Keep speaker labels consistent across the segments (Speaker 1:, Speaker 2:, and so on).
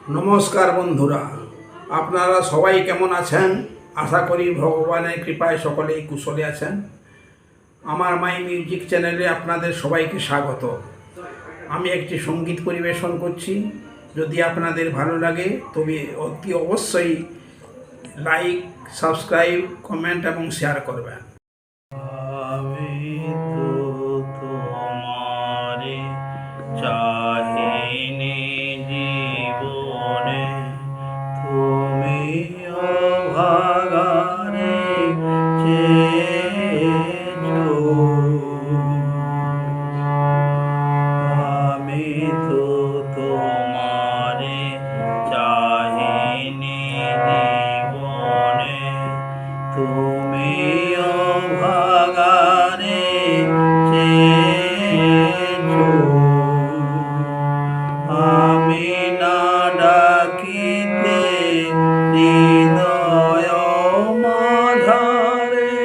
Speaker 1: নমস্কার বন্ধুরা, আপনারা সবাই কেমন আছেন? আশা করি ভগবানের কৃপায় সকলেই কুশলে আছেন। আমার মাই মিউজিক চ্যানেলে আপনাদের সবাইকে স্বাগত। আমি একটি সঙ্গীত পরিবেশন করছি। যদি আপনাদের ভালো লাগে তবে অতি অবশ্যই লাইক, সাবস্ক্রাইব, কমেন্ট এবং শেয়ার করবেন।
Speaker 2: আমি তো তোমারে চাহিনি জীবনে, তুমি অভাগারে চেয়েছো। আমি তো তোমারে চাহিনি জীবনে, তুমি অভাগারে চেয়েছো। আমি না ডাকিতে হৃদয় মাঝারে,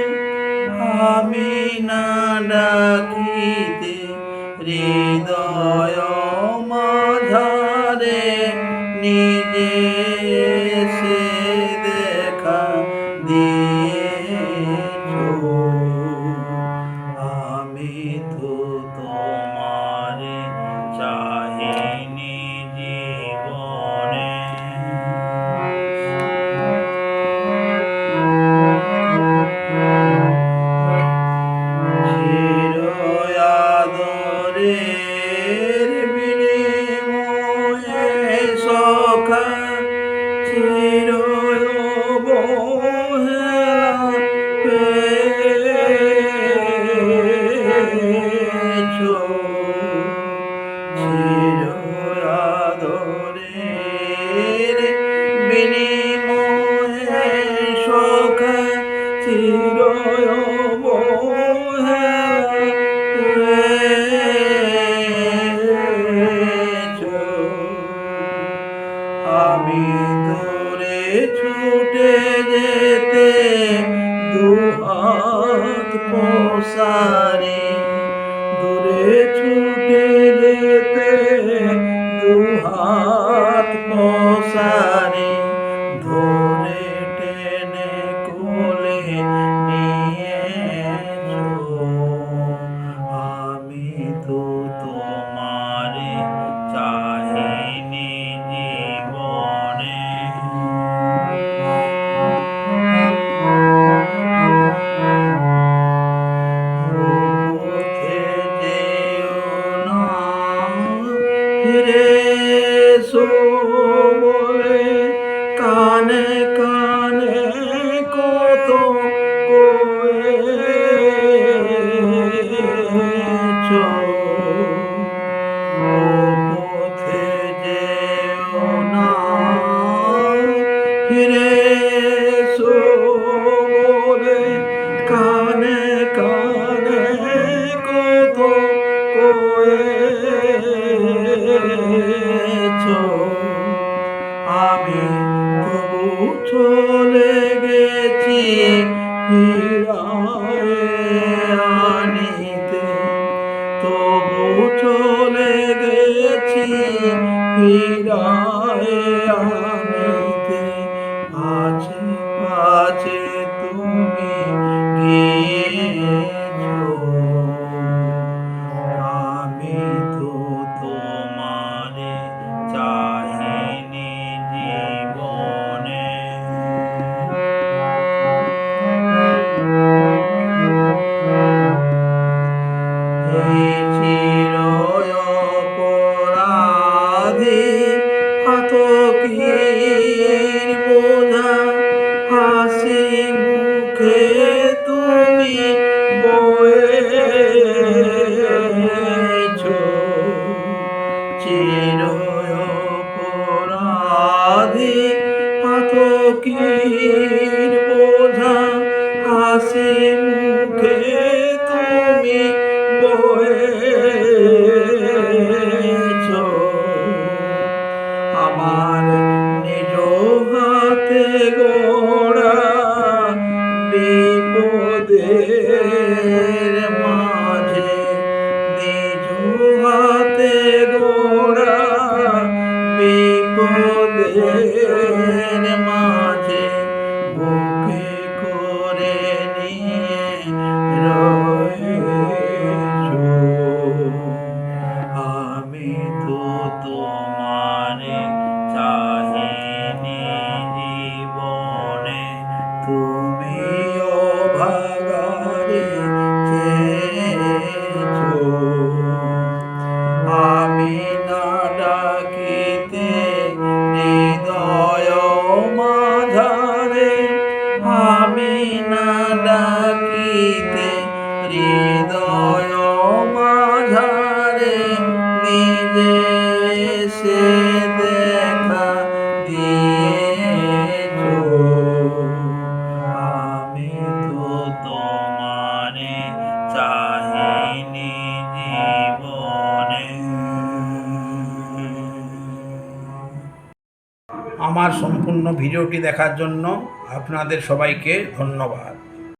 Speaker 2: আমি না ডাকিতে হৃদয় মাঝারে, নিজে সে দেখা দিয়েছো। আমি তো তোমারে চাহিনি জীবনে। চির আদরের বিনিময়ে সখা চির অবহেলা পেয়েছো। চির আদরের বিনিময়ে সখা চির অবহেলা পেয়েছো। আমি দূরে ছুটে যেতে দুহাত প্রসারে, দূরে ছুটে যেতে দুহাত প্রসারে, ধরে টেনে কোলে নিয়েছো। আমি তো তোমারে চাহিনি জীবনে। পথে যেও না ফিরে এসো বলে কানে কানে কত কয়েছো। পথে যেও না ফিরে এসো বলে কানে কানে কত কয়েছো। আমি তবু চলে গেছি ফিরায়ে আনিতে, তবু চলে গেছি ফিরায়ে আনিতে। পাছে পাছে তুমি গিয়েছো। আমি তো তোমারে চাহিনি জীবনে। এই চির অপরাধী ফাতকির বোঝা হাসি মুখে তুমি বয়েছো। চির অপরাধী ফাতকির বোঝা হাসি মুখে তুমি বয়েছো। আমার নিজ হাতে গড়া বিপদের মাঝে, নিজ হাতে গড়া বিপদ দুঃখীদের মাঝে বুকে করে নিয়ে রয়েছো। আমি তো তোমারে চাহিনি জীবনে, তুমিও ভাগারে চেয়েছো। আমি না ডাকিতে হৃদয় মাঝারে, আমি না ডাকিতে হৃদয় মাঝারে, নিজে সে দেখা দিয়েছো। আমি তো তোমারে চাহিনি জীবনে।
Speaker 1: আমার সম্পূর্ণ ভিডিওটি দেখার জন্য আপনাদের সবাইকে ধন্যবাদ।